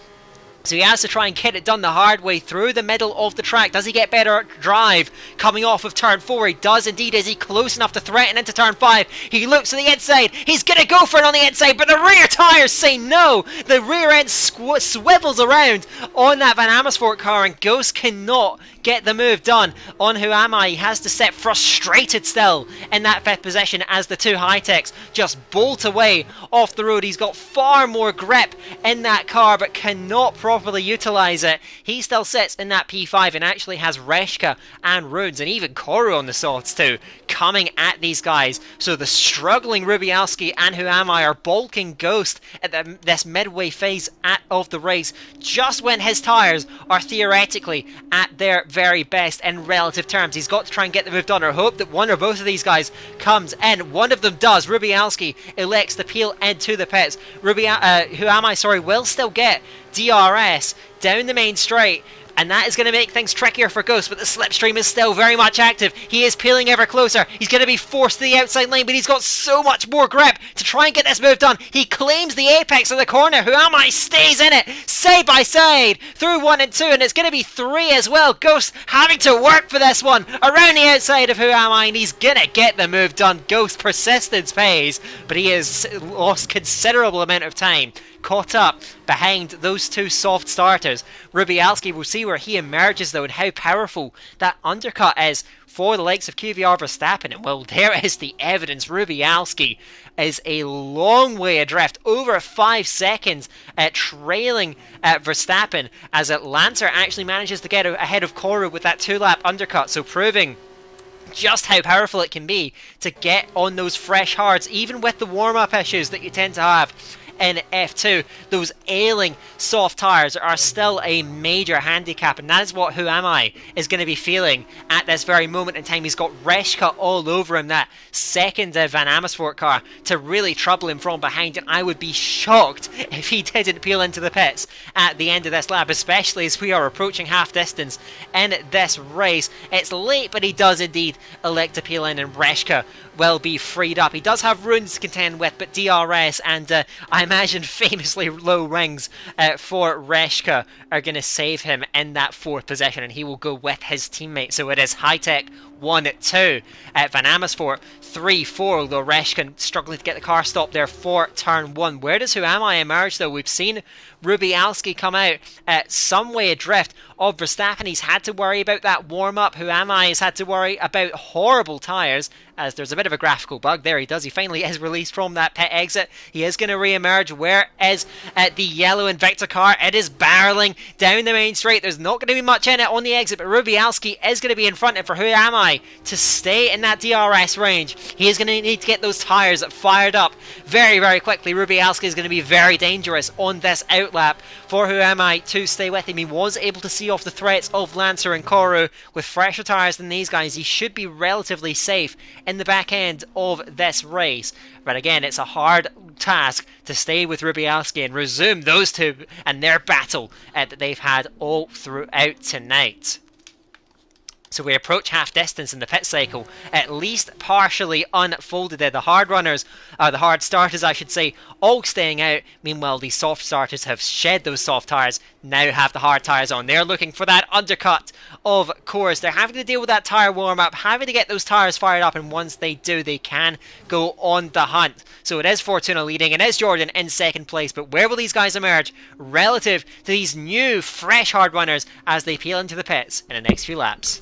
So he has to try and get it done the hard way through the middle of the track. Does he get better drive coming off of turn 4? He does indeed. Is he close enough to threaten into turn 5? He looks to the inside. He's going to go for it on the inside, but the rear tyres say no. The rear end swivels around on that Van Amersfoort car, and Ghost cannot get the move done on Who Am I. He has to sit frustrated still in that 5th position as the two high-techs just bolt away off the road. He's got far more grip in that car, but cannot properly utilise it. He still sits in that P5 and actually has Reshka and Runes and even Koru on the softs too coming at these guys. So the struggling Rubialski and Who Am I are bulking Ghost at this midway phase of the race, just when his tyres are theoretically at their very best in relative terms. He's got to try and get the move done, or hope that one or both of these guys comes in. One of them does. Rubialski elects to peel into the pits. Who Am I, sorry, will still get DRS down the main straight, and that is going to make things trickier for Ghost, but the slipstream is still very much active. He is peeling ever closer. He's going to be forced to the outside lane, but he's got so much more grip to try and get this move done. He claims the apex of the corner. Who Am I stays in it, side by side, through 1 and 2, and it's going to be 3 as well. Ghost having to work for this one around the outside of Who Am I, and he's going to get the move done. Ghost persistence pays, but he has lost considerable amount of time caught up behind those two soft starters. Rubialski, will see where he emerges though, and how powerful that undercut is for the likes of QVR Verstappen. And well, there is the evidence. Rubialski is a long way adrift, over 5 seconds trailing Verstappen, as Lancer actually manages to get ahead of Koru with that 2-lap undercut, so proving just how powerful it can be to get on those fresh hards, even with the warm-up issues that you tend to have in F2. Those ailing soft tyres are still a major handicap, and that is what Who Am I is going to be feeling at this very moment in time. He's got Reshka all over him, that second Van Amersfoort car, to really trouble him from behind, and I would be shocked if he didn't peel into the pits at the end of this lap, especially as we are approaching half distance in this race. It's late, but he does indeed elect to peel in, and Reshka will be freed up. He does have Runes to contend with, but DRS and I imagine famously low rings for Reshka are going to save him in that 4th position, and he will go with his teammate. So it is high-tech 1-2 at Van Amersfoort, 3-4, although Reshka struggling to get the car stopped there for turn 1. Where does Who Am I emerge though? We've seen Rubialski come out some way adrift of Verstappen. He's had to worry about that warm-up. Who Am I has had to worry about horrible tyres, as there's a bit of a graphical bug there. He finally is released from that pit exit. He is going to re-emerge. Where is the yellow Invicta car? It is barreling down the main straight. There's not going to be much in it on the exit, but Rubialski is going to be in front of, for Who Am I to stay in that DRS range. He is going to need to get those tyres fired up very, very quickly. Rubialski is going to be very dangerous on this outlap for Who Am I to stay with him. He was able to see off the threats of Lancer and Koru with fresher tyres than these guys. He should be relatively safe in the back end of this race. But again, it's a hard task to stay with Rubialski and resume those two and their battle that they've had all throughout tonight. So we approach half distance in the pit cycle, at least partially unfolded there. The hard runners, the hard starters I should say, all staying out. Meanwhile, the soft starters have shed those soft tyres, now have the hard tyres on. They're looking for that undercut, of course. They're having to deal with that tyre warm-up, having to get those tyres fired up, and once they do, they can go on the hunt. So it is Fortuna leading, it is Jordan in second place, but where will these guys emerge relative to these new, fresh hard runners as they peel into the pits in the next few laps?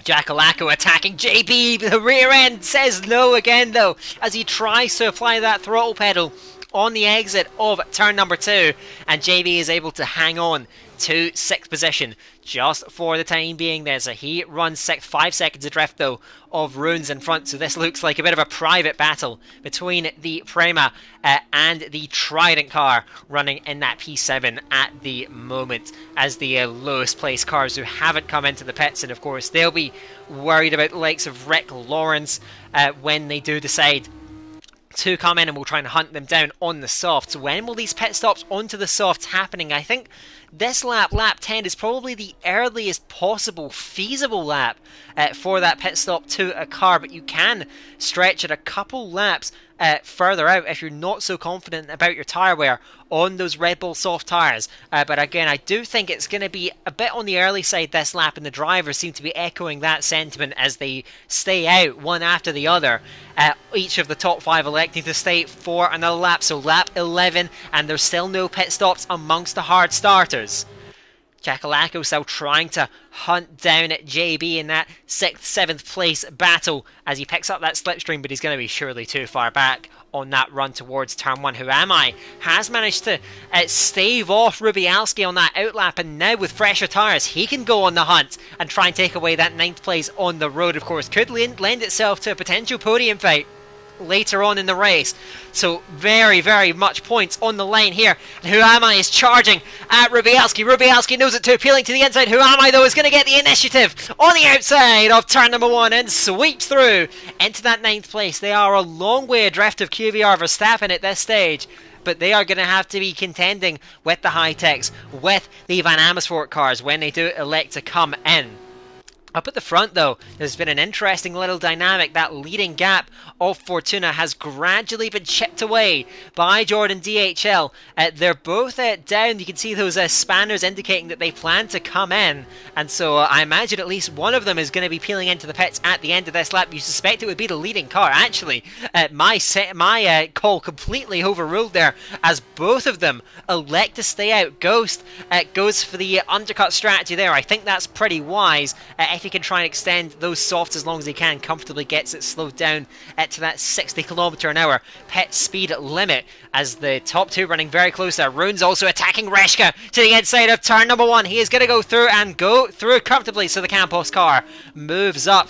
Jackalacko attacking JB, the rear end says no again though, as he tries to apply that throttle pedal on the exit of turn number 2, and JB is able to hang on to 6th position just for the time being there. So he runs 5 seconds adrift though of Runes in front, so this looks like a bit of a private battle between the Prema and the Trident car running in that P7 at the moment, as the lowest placed cars who haven't come into the pits, and of course they'll be worried about the likes of Rick Lawrence when they do decide to come in, and we'll try and hunt them down on the softs. When will these pit stops onto the softs happening? I think this lap, lap 10, is probably the earliest possible feasible lap for that pit stop to occur, but you can stretch it a couple laps further out if you're not so confident about your tyre wear on those Red Bull soft tyres. But again, I do think it's going to be a bit on the early side this lap, and the drivers seem to be echoing that sentiment as they stay out one after the other. Each of the top 5 electing to stay for another lap, so lap 11, and there's still no pit stops amongst the hard starters. Jackalacko still trying to hunt down JB in that 6th, 7th place battle as he picks up that slipstream, but he's going to be surely too far back on that run towards turn 1. Who Am I has managed to stave off Rubialski on that outlap, and now with fresher tyres he can go on the hunt and try and take away that 9th place on the road. Of course, could lend itself to a potential podium fight later on in the race. So very, very much points on the line here. And Who Am I is charging at Rubialski. Rubialski knows it too, appealing to the inside. Who Am I though is going to get the initiative on the outside of turn number 1 and sweeps through into that 9th place. They are a long way adrift of QVR Verstappen at this stage, but they are going to have to be contending with the high-techs, with the Van Amersfoort cars when they do elect to come in. Up at the front though, there's been an interesting little dynamic. That leading gap of Fortuna has gradually been chipped away by Jordan DHL. They're both down. You can see those spanners indicating that they plan to come in, and so I imagine at least one of them is going to be peeling into the pits at the end of this lap. You suspect it would be the leading car. Actually, my call completely overruled there, as both of them elect to stay out. Ghost goes for the undercut strategy there. I think that's pretty wise. If he can try and extend those softs as long as he can, comfortably gets it slowed down to that 60 km/h pit speed limit, as the top 2 running very close there. Rune's also attacking Reshka to the inside of turn number 1. He is going to go through and go through comfortably, so the Campos car moves up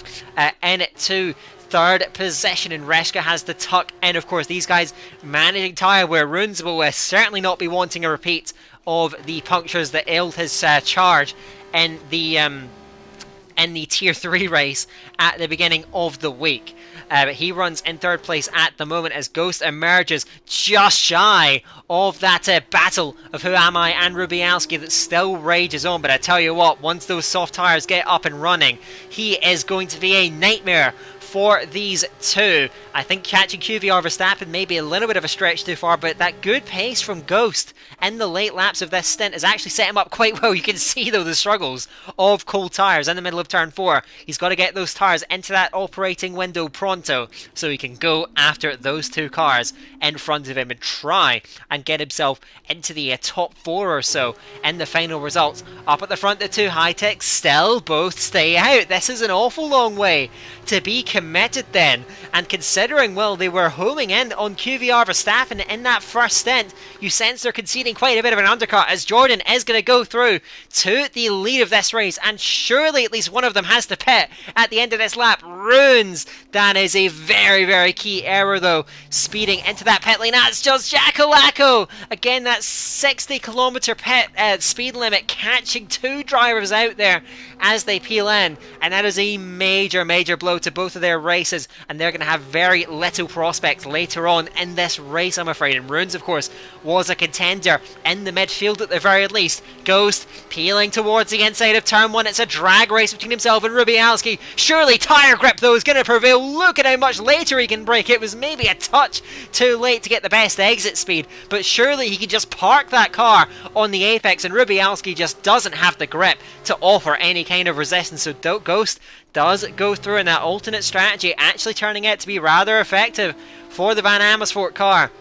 into 3rd position, and Reshka has the tuck in. Of course, these guys managing tyre wear. Runes will certainly not be wanting a repeat of the punctures that ailed his charge in the Tier 3 race at the beginning of the week. But he runs in 3rd place at the moment as Ghost emerges just shy of that battle of Who Am I and Rubialski that still rages on. But I tell you what, once those soft tyres get up and running, he is going to be a nightmare for these two. I think catching QVR Verstappen may be a little bit of a stretch too far, but that good pace from Ghost in the late laps of this stint has actually set him up quite well. You can see though the struggles of cold tyres in the middle of turn 4. He's got to get those tyres into that operating window pronto so he can go after those 2 cars in front of him and try and get himself into the top 4 or so in the final results. Up at the front, the 2 high-techs still both stay out. This is an awful long way to be committed then, and considering, well, they were homing in on QVR Verstappen in that first stint, you sense they're conceding quite a bit of an undercut, as Jordan is going to go through to the lead of this race, and surely at least one of them has to pit at the end of this lap. Runes, that is a very, very key error though, speeding into that pit lane. That's just Jackalacko again, that 60 km pit speed limit, catching 2 drivers out there as they peel in, and that is a major blow to both of their their races, and they're going to have very little prospects later on in this race, I'm afraid. And Runes, of course, was a contender in the midfield at the very least. Ghost peeling towards the inside of turn 1. It's a drag race between himself and Rubialski. Surely tyre grip, though, is going to prevail. Look at how much later he can brake. It was maybe a touch too late to get the best exit speed, but surely he can just park that car on the apex, and Rubialski just doesn't have the grip to offer any kind of resistance. So Ghost does go through, and that alternate strategy actually turning out to be rather effective for the Van Amersfoort car.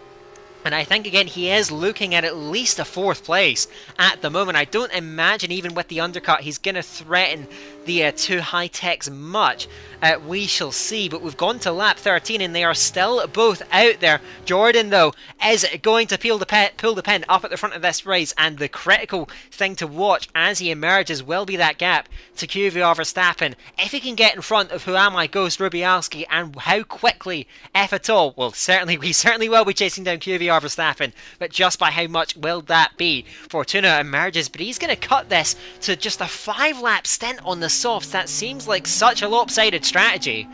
And I think, again, he is looking at least a 4th place at the moment. I don't imagine, even with the undercut, he's going to threaten the two high-techs much. We shall see, but we've gone to lap 13 and they are still both out there. Jordan, though, is going to pull the pin up at the front of this race, and the critical thing to watch as he emerges will be that gap to QVR Verstappen. If he can get in front of Who Am I, Ghost, Rubialski, and how quickly, if at all, well, we certainly will be chasing down QVR Verstappen, but just by how much will that be? Fortuna emerges, but he's going to cut this to just a 5-lap stint on the softs. That seems like such a lopsided strategy.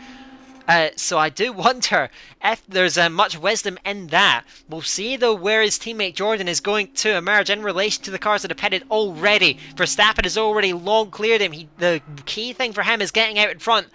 So I do wonder if there's much wisdom in that. We'll see, though, where his teammate Jordan is going to emerge in relation to the cars that have pitted already. Verstappen has already long cleared him. The key thing for him is getting out in front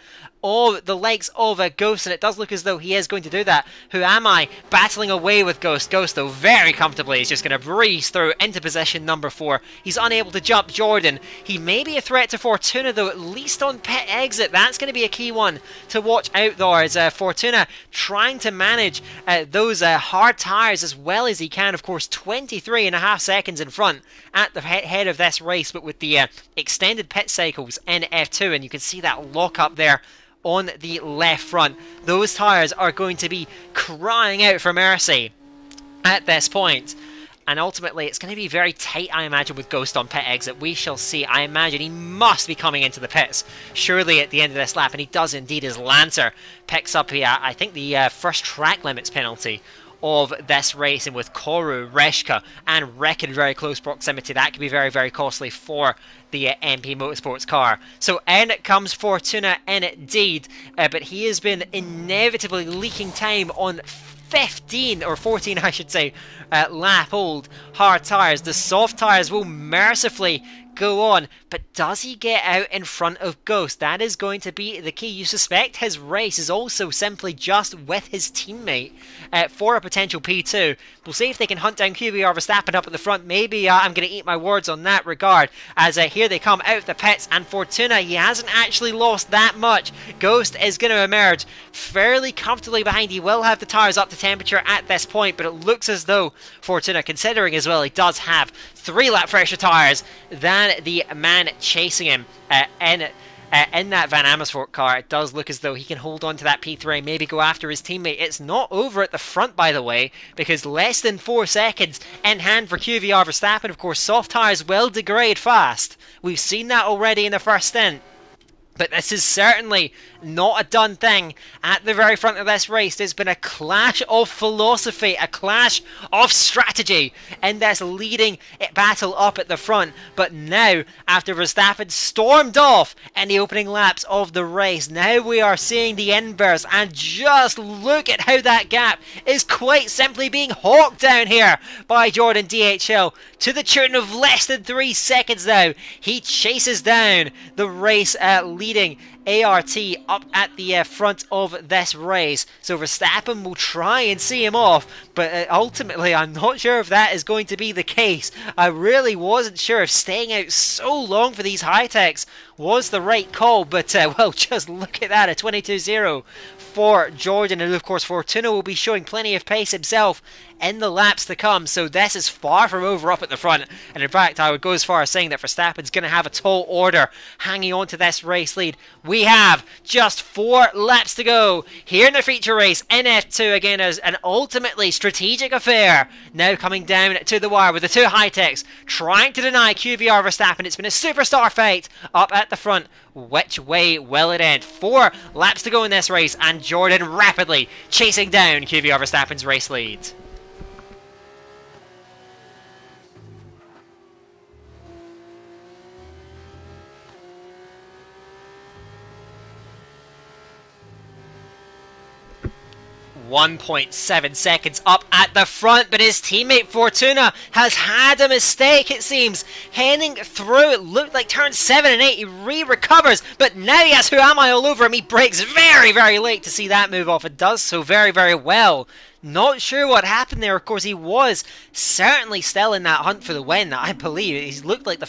of the likes of a Ghost, and it does look as though he is going to do that. Who Am I battling away with Ghost? Ghost, though, very comfortably is just going to breeze through into position number 4. He's unable to jump Jordan. He may be a threat to Fortuna, though, at least on pit exit. That's going to be a key one to watch out, though, as Fortuna trying to manage those hard tyres as well as he can. Of course, 23.5 seconds in front at the head of this race, but with the extended pit cycles in F2, and you can see that lock up there on the left front. Those tyres are going to be crying out for mercy at this point. And ultimately, it's going to be very tight, I imagine, with Ghost on pit exit. We shall see. I imagine he must be coming into the pits, surely, at the end of this lap. And he does indeed, as Lancer picks up, I think, the first track limits penalty of this race, and with Koru, Reshka and Rek in very close proximity, that could be very, very costly for the MP Motorsports car. So in comes Fortuna indeed, but he has been inevitably leaking time on 15 or 14 I should say lap old hard tyres. The soft tyres will mercifully go on, but does he get out in front of Ghost? That is going to be the key. You suspect his race is also simply just with his teammate for a potential P2. We'll see if they can hunt down QVR Verstappen up at the front. Maybe I'm going to eat my words on that regard, as here they come out of the pits, and Fortuna, he hasn't actually lost that much. Ghost is going to emerge fairly comfortably behind. He will have the tyres up to temperature at this point, but it looks as though Fortuna, considering as well he does have 3-lap fresher tyres than the man chasing him in that Van Amersfoort car, it does look as though he can hold on to that P3 and maybe go after his teammate. It's not over at the front, by the way, because less than 4 seconds in hand for QVR Verstappen. Of course, soft tyres will degrade fast. We've seen that already in the first stint. But this is certainly not a done thing at the very front of this race. There's been a clash of philosophy, a clash of strategy in this leading battle up at the front. But now, after Verstappen stormed off in the opening laps of the race, now we are seeing the inverse. And just look at how that gap is quite simply being hawked down here by Jordan DHL to the tune of less than 3 seconds now. He chases down the race leading ART up at the front of this race. So Verstappen will try and see him off, but ultimately I'm not sure if that is going to be the case. I really wasn't sure if staying out so long for these high-techs was the right call, but well, just look at that, a 22-0 for Jordan, and of course Fortuna will be showing plenty of pace himself in the laps to come, so this is far from over up at the front. And in fact, I would go as far as saying that Verstappen's going to have a tall order hanging on to this race lead. We have just 4 laps to go here in the feature race in F2, again as an ultimately strategic affair now coming down to the wire with the 2 high-techs trying to deny QVR Verstappen. It's been a superstar fight up at the front. Which way will it end? 4 laps to go in this race, and Jordan rapidly chasing down QVR Verstappen's race lead. 1.7 seconds up at the front, but his teammate Fortuna has had a mistake, it seems. Heading through, it looked like turn 7 and 8, he recovers, but now he has Who Am I all over him. He breaks very, very late to see that move off, and does so very, very well. Not sure what happened there. Of course, he was certainly still in that hunt for the win. I believe he looked like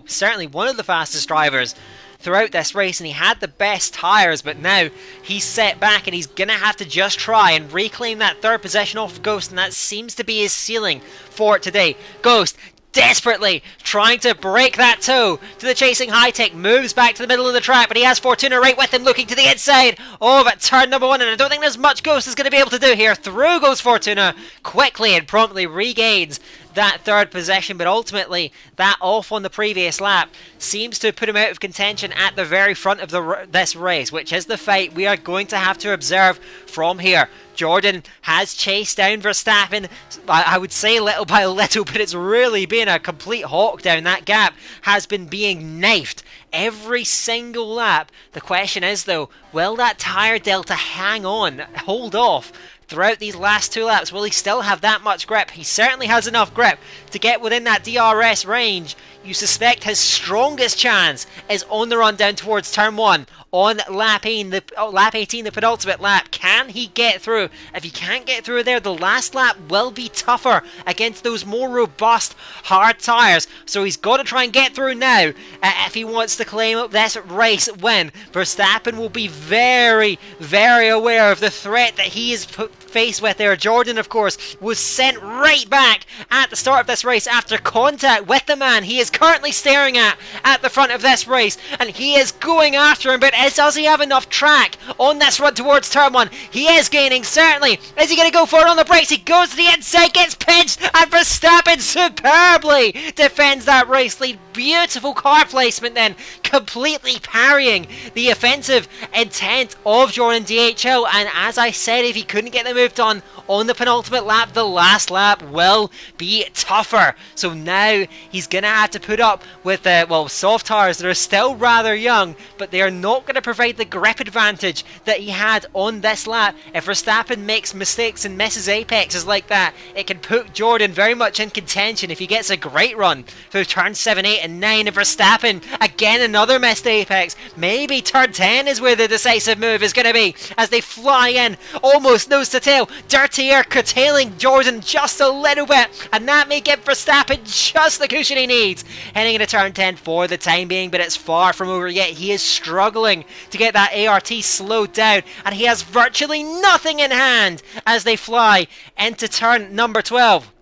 certainly one of the fastest drivers throughout this race, and he had the best tyres, but now he's set back and he's gonna have to just try and reclaim that third position off Ghost, and that seems to be his ceiling for today. Ghost desperately trying to break that toe to the chasing High-Tech, moves back to the middle of the track, but he has Fortuna right with him, looking to the inside of turn number 1, and I don't think there's much Ghost is going to be able to do here. Through goes Fortuna quickly and promptly regains that third position, but ultimately that off on the previous lap seems to put him out of contention at the very front of this race, which is the fight we are going to have to observe from here. Jordan has chased down Verstappen, I would say little by little, but it's really been a complete hawk down. That gap has been being knifed every single lap. The question is though, will that tyre delta hang on, hold off throughout these last 2 laps? Will he still have that much grip? He certainly has enough grip to get within that DRS range. You suspect his strongest chance is on the run down towards turn 1 on lap 18, the penultimate lap. Can he get through? If he can't get through there, the last lap will be tougher against those more robust, hard tyres. So he's got to try and get through now if he wants to claim this race win. Verstappen will be very, very aware of the threat that he is faced with there. Jordan, of course, was sent right back at the start of this race after contact with the man he is currently staring at the front of this race, and he is going after him, but does he have enough track on this run towards turn 1? He is gaining, certainly. Is he going to go for it on the brakes? He goes to the inside, gets pinched, and Verstappen superbly defends that race lead. Beautiful car placement then, completely parrying the offensive intent of Jordan DHL, and as I said, if he couldn't get the move done on the penultimate lap, the last lap will be tougher. So now he's going to have to put up with soft tyres that are still rather young, but they are not going to provide the grip advantage that he had on this lap. If Verstappen makes mistakes and misses apexes like that, it can put Jordan very much in contention if he gets a great run through turn 7, 8 and 9. And Verstappen, again another missed apex. Maybe turn 10 is where the decisive move is going to be, as they fly in almost nose to tail. Dirty air curtailing Jordan just a little bit, and that may give Verstappen just the cushion he needs heading into turn 10 for the time being, but it's far from over yet. He is struggling to get that ART slowed down, and he has virtually nothing in hand as they fly into turn number 12.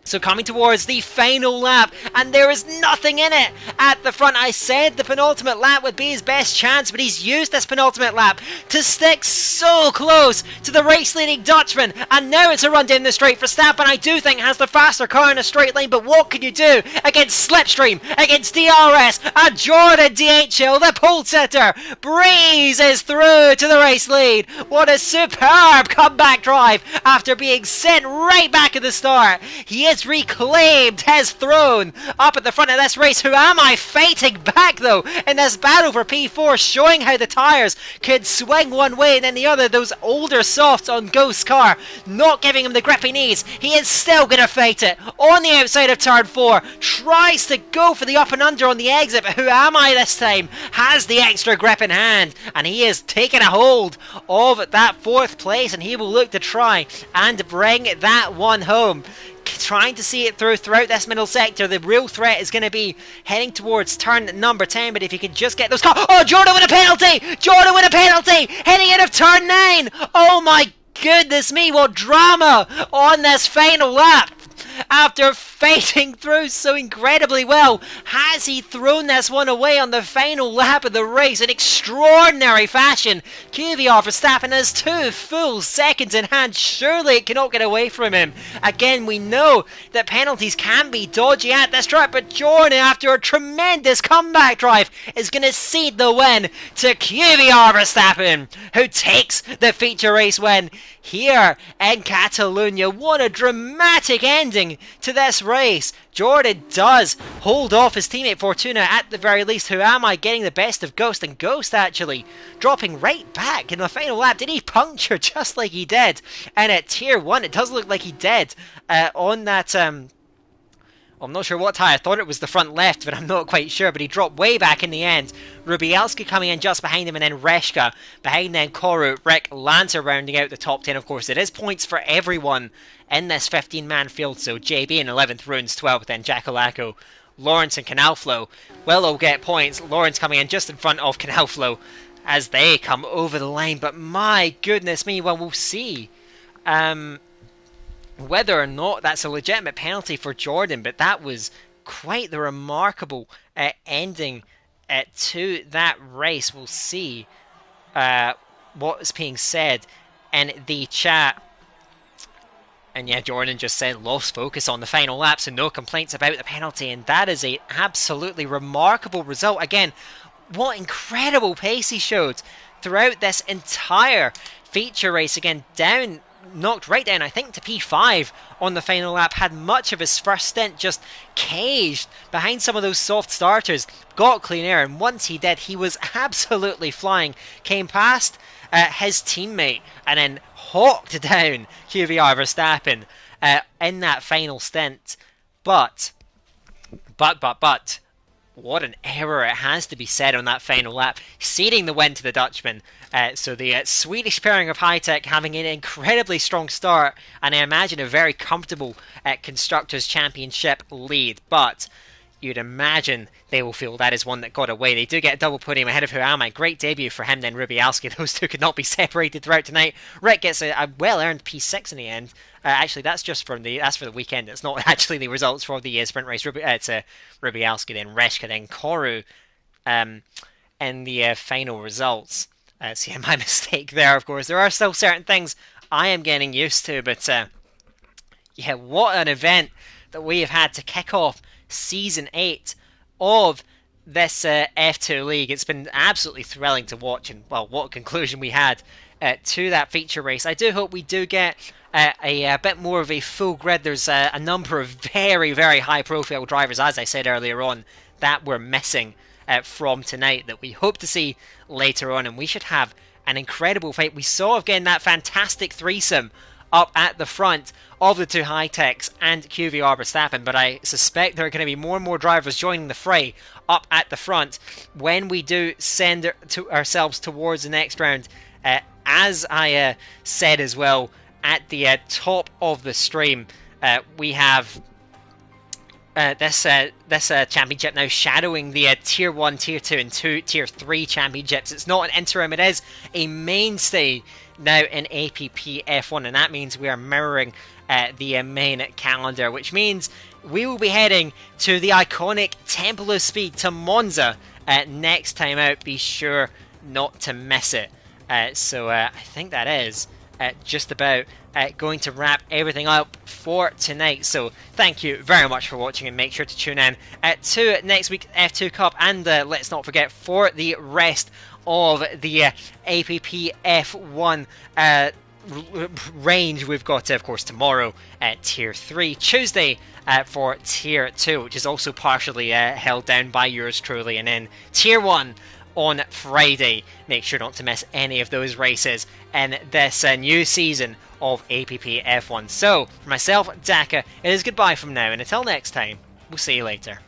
So coming towards the final lap, and there is nothing in it at the front. I said the penultimate lap would be his best chance, but he's used this penultimate lap to stick so close to the race-leading Dutchman, and now it's a run down the straight. Verstappen, I do think, has the faster car in a straight line, but what can you do against Slipstream, against DRS, and Jordan DHL, the pole sitter, breezes through to the race lead. What a superb comeback drive after being sent right back at the start. He is reclaimed his throne up at the front of this race. Who am I fighting back though in this battle for P4, showing how the tyres could swing one way and then the other. Those older softs on Ghost's car not giving him the grip he needs. He is still going to fight it on the outside of turn 4, tries to go for the up and under on the exit, but Who Am I this time has the extra grip in hand, and he is taking a hold of that 4th place, and he will look to try and bring that one home. Trying to see it throughout this middle sector. The real threat is going to be heading towards turn number 10, but if he could just get those cars. Oh, Jordan with a penalty! Jordan with a penalty! Heading out of turn 9! Oh my goodness me, what drama on this final lap! After fighting through so incredibly well, has he thrown this one away on the final lap of the race in extraordinary fashion? QVR Verstappen has 2 full seconds in hand. Surely it cannot get away from him. Again, we know that penalties can be dodgy at this track, but Jordan, after a tremendous comeback drive, is going to cede the win to QVR Verstappen, who takes the feature race win here in Catalunya. What a dramatic ending to this race, Jordan does hold off his teammate Fortuna at the very least. Who am I getting the best of Ghost? And Ghost actually dropping right back in the final lap. Did he puncture just like he did? And at Tier 1, it does look like he did on that... I'm not sure what tyre. I thought it was the front left, but I'm not quite sure. But he dropped way back in the end. Rubielski coming in just behind him, and then Reshka behind them. Koru, Rick, Lancer rounding out the top 10. Of course, it is points for everyone in this 15-man field. So JB in 11th, Runes 12th, then Jackalacco, Lawrence and Canalflow will all get points. Lawrence coming in just in front of Canalflow as they come over the line. But my goodness me, well, we'll see whether or not that's a legitimate penalty for Jordan, but that was quite the remarkable ending to that race. We'll see what's being said in the chat. And yeah, Jordan just said lost focus on the final lap, so no complaints about the penalty, and that is a absolutely remarkable result. Again, what incredible pace he showed throughout this entire feature race. Again, knocked right down, I think, to P5 on the final lap. Had much of his first stint just caged behind some of those soft starters. Got clean air, and once he did, he was absolutely flying. Came past his teammate and then hawked down QVR Verstappen in that final stint. But what an error it has to be said on that final lap, ceding the win to the Dutchman. So the Swedish pairing of High-Tech having an incredibly strong start, and I imagine a very comfortable Constructors' Championship lead. But you'd imagine they will feel that is one that got away. They do get a double podium ahead of Who Am I. Great debut for him, then Rubielski. Those two could not be separated throughout tonight. Rick gets a well-earned P6 in the end. Actually, that's just for the weekend. It's not actually the results for the sprint race. It's Rubielski, then Reshka, then Koru in the final results. See, my mistake there, of course. There are still certain things I am getting used to, but yeah, what an event that we have had to kick off Season 8 of this F2 League. It's been absolutely thrilling to watch, and, well, what a conclusion we had to that feature race. I do hope we do get a bit more of a full grid. There's a number of very, very high-profile drivers, as I said earlier on, that we're missing from tonight that we hope to see later on, and we should have an incredible fight. We saw again that fantastic threesome up at the front of the two High-Techs and QVR Verstappen, but I suspect there are going to be more and more drivers joining the fray up at the front when we do send ourselves towards the next round. As I said as well at the top of the stream, we have this championship now shadowing the Tier 1, Tier 2 and Tier 3 championships. It's not an interim, it is a mainstay now in APPF1, and that means we are mirroring the main calendar, which means we will be heading to the iconic Temple of Speed to Monza next time out. Be sure not to miss it. So I think that is just about going to wrap everything up for tonight. So thank you very much for watching, and make sure to tune in to next week's F2 Cup, and let's not forget for the rest of the APPF1 range. We've got, of course, tomorrow at Tier 3, Tuesday for Tier 2, which is also partially held down by yours truly, and then Tier 1 on Friday. Make sure not to miss any of those races in this new season of APPF1. So, for myself, Daka, it is goodbye from now, and until next time, we'll see you later.